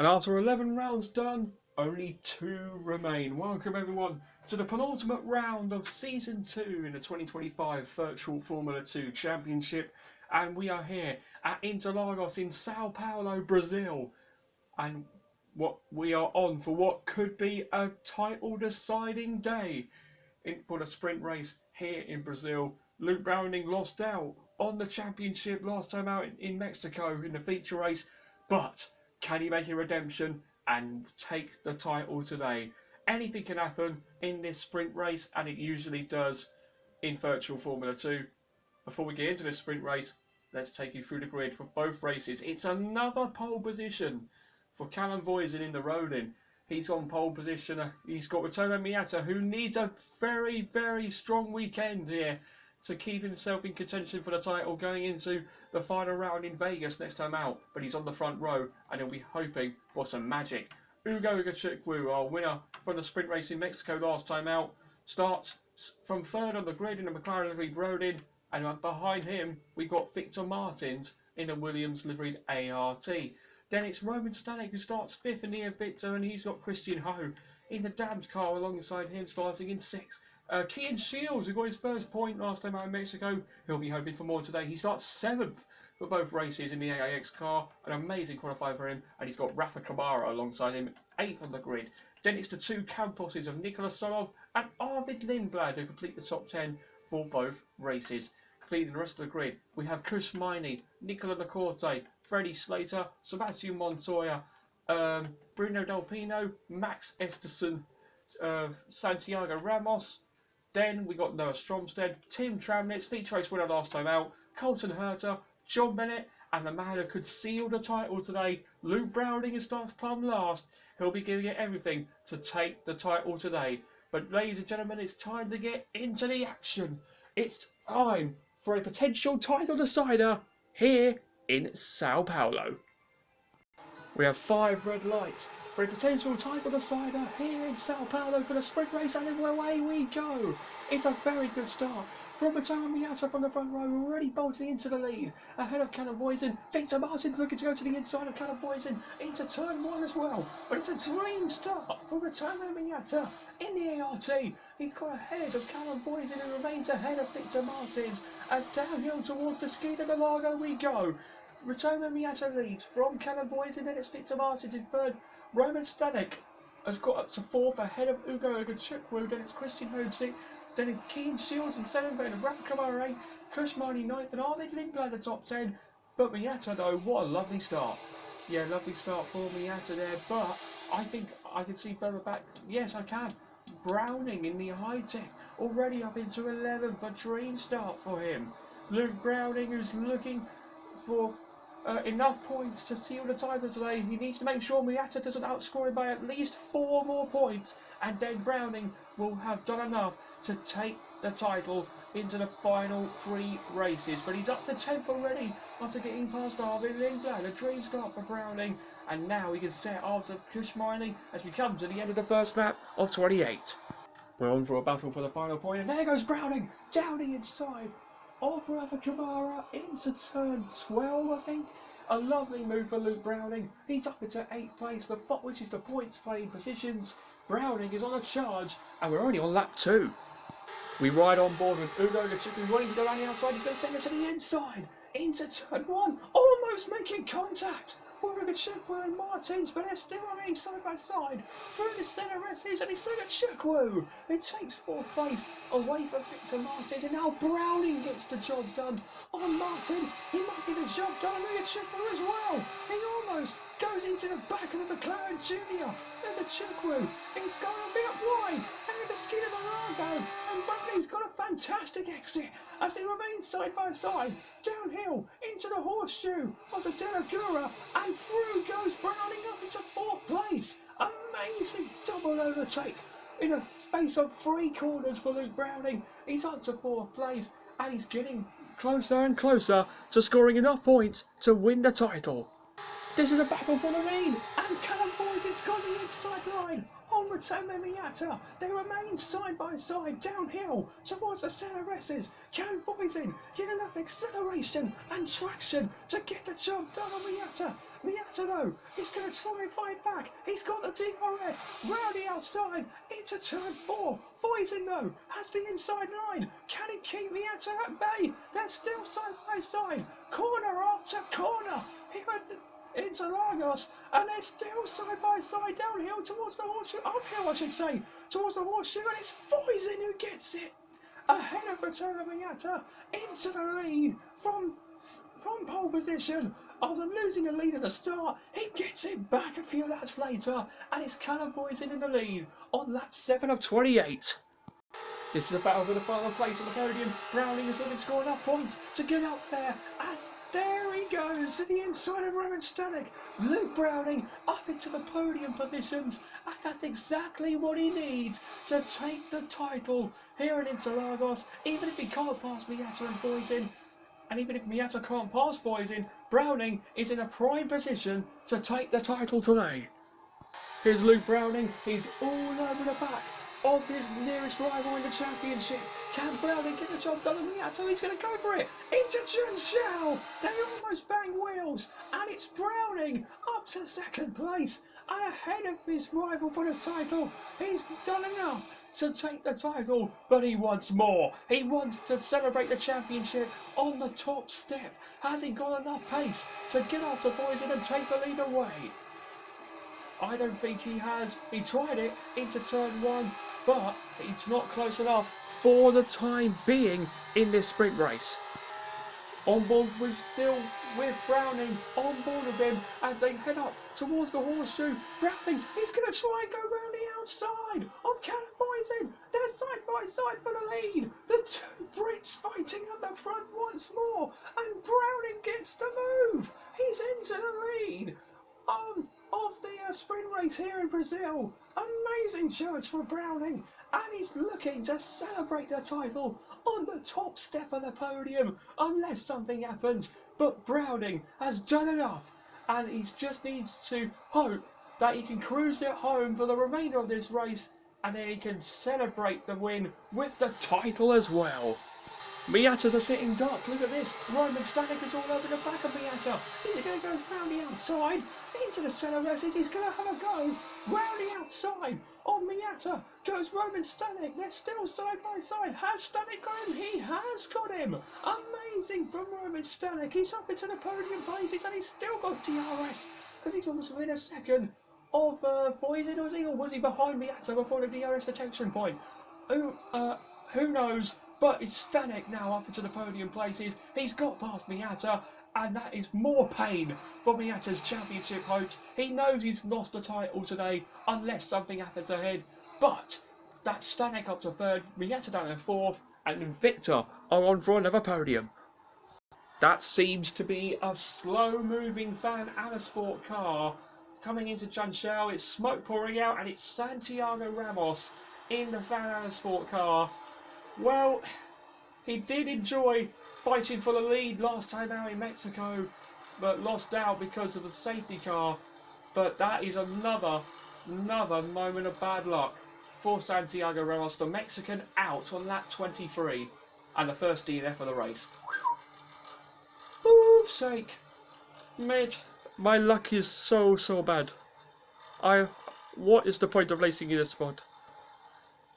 And after 11 rounds done, only 2 remain. Welcome everyone to the penultimate round of Season 2 in the 2025 Virtual Formula 2 Championship. And we are here at Interlagos in Sao Paulo, Brazil. And we are on for what could be a title deciding day for the sprint race here in Brazil. Luke Browning lost out on the championship last time out in Mexico in the feature race, but can he make a redemption and take the title today? Anything can happen in this sprint race, and it usually does in Virtual Formula 2. Before we get into this sprint race, let's take you through the grid for both races. It's another pole position for Callum Voisin in the Ronin. He's on pole position. He's got Ritomo Miyata, who needs a very, very strong weekend here to keep himself in contention for the title going into the final round in Vegas next time out. But he's on the front row and he'll be hoping for some magic. Ugo Ugachukwu, our winner from the sprint race in Mexico last time out, starts from third on the grid in the McLaren liveried Rodin, and behind him we've got Victor Martins in a Williams liveried ART. Then it's Roman Stanek who starts fifth in the Victor, and he's got Christian Ho in the Dams car alongside him starting in sixth. Kian Shields, who got his first point last time out in Mexico, he'll be hoping for more today. He starts seventh for both races in the AIX car, an amazing qualifier for him, and he's got Rafa Kamara alongside him, eighth on the grid. Then it's the two Camposes of Nicolas Solov and Arvid Lindblad who complete the top 10 for both races. Completing the rest of the grid, we have Chris Miney, Nicola Lacorte, Freddie Slater, Sebastian Montoya, Bruno Delpino, Max Esterson, Santiago Ramos. Then we got Noah Stromstead, Tim Tramnitz, feature race winner last time out, Colton Herter, John Bennett, and the man who could seal the title today, Luke Browning, who starts plumb last. He'll be giving it everything to take the title today. But ladies and gentlemen, it's time to get into the action. It's time for a potential title decider here in Sao Paulo. We have 5 red lights for a potential title decider here in Sao Paulo for the sprint race, and away we go. It's a very good start from Ritomo Miyata from the front row, already bolting into the lead ahead of Callum Voisin. Victor Martins looking to go to the inside of Callum Voisin into turn 1 as well, but it's a dream start for Ritomo Miyata in the ART. He's got ahead of Callum Voisin, who remains ahead of Victor Martins as downhill towards the Ski de Lago we go. Ritomo Miyata leads from Callum Voisin, then it's Victor Martins in third. Roman Stanek has got up to fourth ahead of Ugo Ugachukwu, then it's Christian Hodzik, then it's Keen Shields in seventh, and Rafa Kamara, Chris Marnie ninth, and Arvid Lindblad the top 10. But Miyata though, what a lovely start. Yeah, lovely start for Miyata there, but I think I can see further back. Yes, I can. Browning in the high tech, already up into 11th, a dream start for him. Luke Browning, who's looking for enough points to seal the title today. He needs to make sure Miyata doesn't outscore him by at least 4 more points, and then Browning will have done enough to take the title into the final 3 races. But he's up to 10th already after getting past Arvid Lindblad. A dream start for Browning, and now he can set after Chris Miley as we come to the end of the first lap of 28. We're on for a battle for the final point, and there goes Browning down the inside of Rafa Kamara into turn 12, I think. A lovely move for Luke Browning. He's up into 8th place, which is the points playing positions. Browning is on a charge, and we're only on lap 2. We ride on board with Ugo Ugachukwu wanting to go around the outside. He's going to send it to the inside into turn 1, almost making contact with Ugachukwu and Martins, but they're still running side by side through the centre races, and it's Ugachukwu who takes 4th place away from Victor Martins, and now Browning gets the job done on Martins. He might get the job done on Ugachukwu as well. He almost goes into the back of the McLaren Junior. Ugachukwu, he's going a bit wide, and the Ski de Lago, and Bradley's got a fantastic exit as they remain side by side, downhill into the horseshoe of the Delagura, and through goes Browning up into 4th place. Amazing double overtake in a space of 3 corners for Luke Browning. He's up to 4th place, and he's getting closer and closer to scoring enough points to win the title. This is a battle for the lead, and Callum Voisin's got the inside line on Ritomo Miyata. They remain side by side downhill towards the centre races. Can Voisin get enough acceleration and traction to get the job done on Miyata? Miata though, he's going to try and fight back. He's got the DRS. Round the outside into turn 4. Poison though has the inside line. Can he keep Miata at bay? They're still side by side. Corner after corner. He went into Lagos, and they're still side by side downhill towards the horseshoe. Uphill, I should say, towards the horseshoe, and it's Poison who gets it. Ahead of Return of Miata into the lead from pole position. After losing the lead at the start, he gets it back a few laps later, and it's Callum Poison in the lead on lap 7 of 28. This is a battle for the final place on the podium. Browning has only scored enough points to get up there, and there he goes to the inside of Roman Stanek. Luke Browning up into the podium positions, and that's exactly what he needs to take the title here in Interlagos. Even if he can't pass Miata and Poison, and even if Miata can't pass Poison, Browning is in a prime position to take the title today. Here's Luke Browning. He's all over the back of his nearest rival in the championship. Can Browning get the job done with Miata? He's going to go for it. Into Junshao. They almost bang wheels. And it's Browning up to second place. And ahead of his rival for the title. He's done enough to take the title, but he wants more. He wants to celebrate the championship on the top step. Has he got enough pace to get after Poison and take the lead away? I don't think he has. He tried it into turn 1, but it's not close enough for the time being in this sprint race. On board was still with Browning, on board of him as they head up towards the horseshoe. Browning, he's going to try and go round the outside of Callum Poison. They're side by side for the lead. The two Brits fighting at the front once more, and Browning gets the move. He's into the lead of the sprint race here in Brazil. Amazing chance for Browning, and he's looking to celebrate the title on the top step of the podium unless something happens. But Browning has done enough, and he just needs to hope that he can cruise it home for the remainder of this race, and then he can celebrate the win with the title as well. Miata's a sitting duck. Look at this. Roman Stanek is all over the back of Miata. He's going to go round the outside into the centre message. He's going to have a go round the outside on Miata. Goes Roman Stanek. They're still side by side. Has Stanek got him? He has got him. Amazing from Roman Stanek. He's up into the podium places, and he's still got DRS because he's almost within a second of Poison. Or was he behind Miata before the DRS detection point? Who knows? But it's Stanek now up into the podium places. He's got past Miata, and that is more pain for Miata's championship hopes. He knows he's lost the title today unless something happens ahead. But that's Stanek up to third, Miata down in fourth, and Victor are on for another podium. That seems to be a slow-moving Van Amersfoort car coming into Junshao. It's smoke pouring out, and it's Santiago Ramos in the Van Amersfoort car. Well, he did enjoy fighting for the lead last time out in Mexico, but lost out because of the safety car. But that is another moment of bad luck for Santiago Ramos, the Mexican, out on lap 23 and the first DNF of the race. Oops sake, mate, my luck is so bad. What is the point of racing in this spot?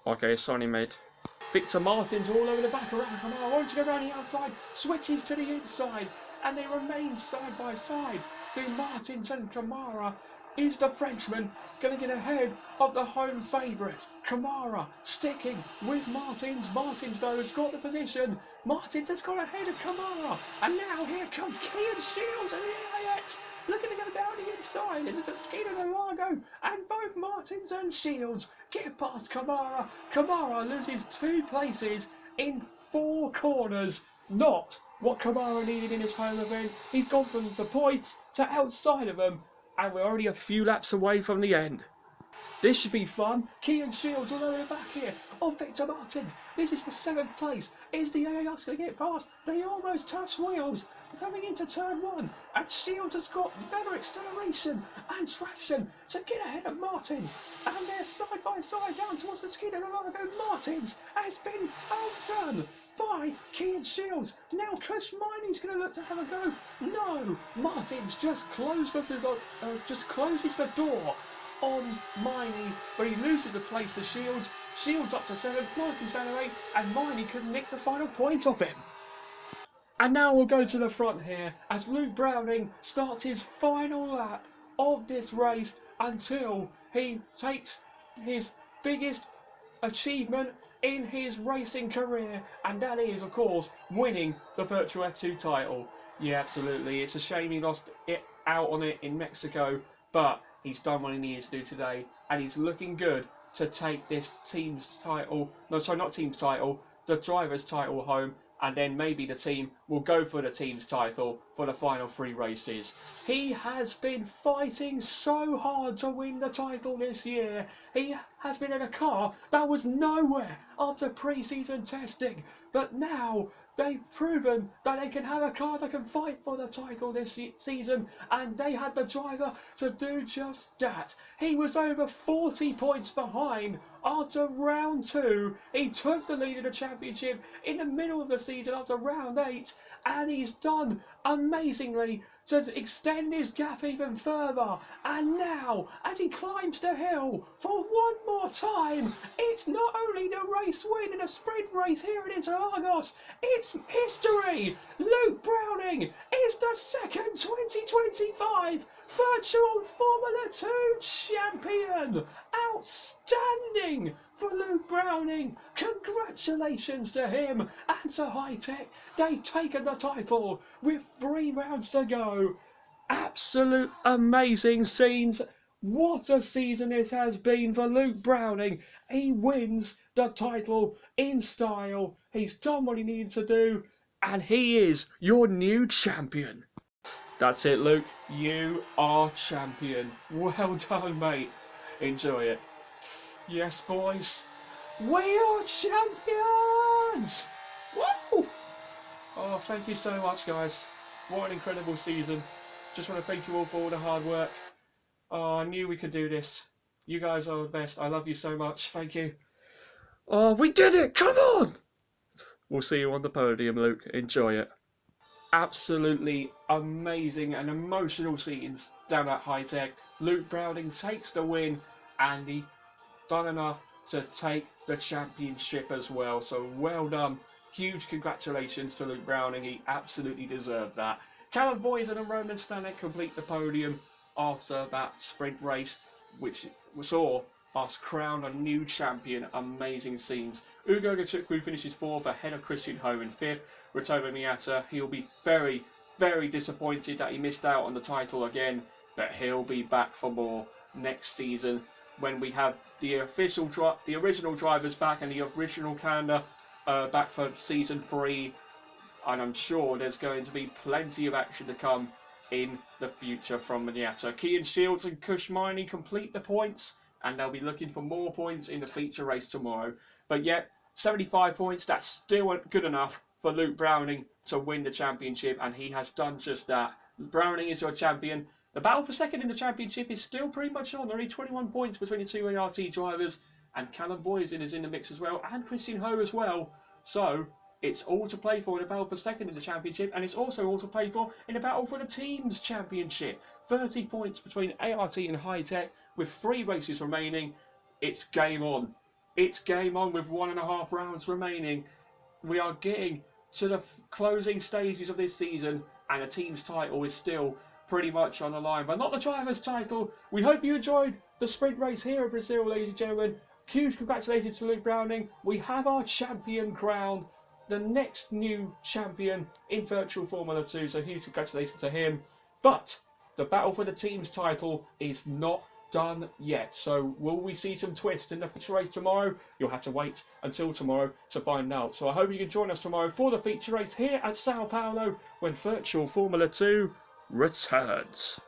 Okay, sorry mate. Victor Martins all over the back around Kamara, wants to go around the outside, switches to the inside, and they remain side by side. Do Martins and Kamara. Is the Frenchman going to get ahead of the home favourite? Kamara sticking with Martins. Martins though has got the position. Martins has got ahead of Kamara, and now here comes Kian Shields and the AIX. Looking to go down the inside into the skin of the Largo, and both Martins and Shields get past Kamara. Kamara loses 2 places in 4 corners. Not what Kamara needed in his home event. He's gone from the points to outside of them, and we're already a few laps away from the end. This should be fun. Kian Shields all over the back here of Victor Martins. This is for 7th place. Is the AIX going to get past? They almost touch wheels coming into turn 1, and Shields has got better acceleration and traction to get ahead of Martins, and they're side by side down towards the skin of the Largo. Martins has been outdone by Kean Shields. Now Chris Miney's going to look to have a go. No, Martins just closes the door on Miney, but he loses the place to Shields. Shields up to 7, Martins down to 8, and Miney could nick the final points off him. And now we'll go to the front here as Luke Browning starts his final lap of this race until he takes his biggest achievement in his racing career, and that is, of course, winning the Virtual F2 title. Yeah, absolutely. It's a shame he lost it out on it in Mexico, but he's done what he needs to do today, and he's looking good to take this team's title. No, sorry, not team's title, the driver's title home. And then maybe the team will go for the team's title for the final 3 races. He has been fighting so hard to win the title this year. He has been in a car that was nowhere after pre-season testing. But now they've proven that they can have a car that can fight for the title this season, and they had the driver to do just that. He was over 40 points behind after round 2. He took the lead in the championship in the middle of the season after round 8, and he's done amazingly to extend his gap even further. And now, as he climbs the hill for one more time, it's not only the race win in a sprint race here in Interlagos, it's history. Luke Browning is the second 2025 Virtual Formula 2 champion. Outstanding for Luke Browning. Congratulations to him and to Hi-Tech. They've taken the title with 3 rounds to go. Absolute amazing scenes. What a season this has been for Luke Browning. He wins the title in style. He's done what he needs to do, and he is your new champion. That's it, Luke. You are champion. Well done, mate. Enjoy it. Yes, boys. We are champions! Woo! Oh, thank you so much, guys. What an incredible season. Just want to thank you all for all the hard work. Oh, I knew we could do this. You guys are the best. I love you so much. Thank you. Oh, we did it! Come on! We'll see you on the podium, Luke. Enjoy it. Absolutely amazing and emotional scenes down at Hi-Tech. Luke Browning takes the win, and he done enough to take the championship as well. So well done. Huge congratulations to Luke Browning. He absolutely deserved that. Callum Boyden and Roman Stanek complete the podium after that sprint race, which saw us crown a new champion. Amazing scenes. Ugo Gachukwu finishes 4th ahead of Christian Ho in 5th. Ritomo Miata, he'll be very, very disappointed that he missed out on the title again, but he'll be back for more next season when we have the original drivers back and the original calendar back for season 3, and I'm sure there's going to be plenty of action to come in the future from Miata. Kean Shields and Kush Miney complete the points, and they'll be looking for more points in the feature race tomorrow. But yet, 75 points, that's still good enough for Luke Browning to win the championship, and he has done just that. Browning is your champion. The battle for second in the championship is still pretty much on. There are only 21 points between the 2 ART drivers, and Callum Boyden is in the mix as well, and Christian Ho as well. So it's all to play for in the battle for second in the championship, and it's also all to play for in the battle for the team's championship. 30 points between ART and Hi-Tech with 3 races remaining. It's game on. It's game on with 1.5 rounds remaining. We are getting to the closing stages of this season, and the team's title is still pretty much on the line, but not the driver's title. We hope you enjoyed the sprint race here in Brazil, ladies and gentlemen. Huge congratulations to Luke Browning. We have our champion crowned, the next new champion in Virtual Formula 2, so huge congratulations to him. But the battle for the team's title is not done yet, so will we see some twists in the feature race tomorrow? You'll have to wait until tomorrow to find out. So I hope you can join us tomorrow for the feature race here at Sao Paulo when Virtual Formula 2 returns.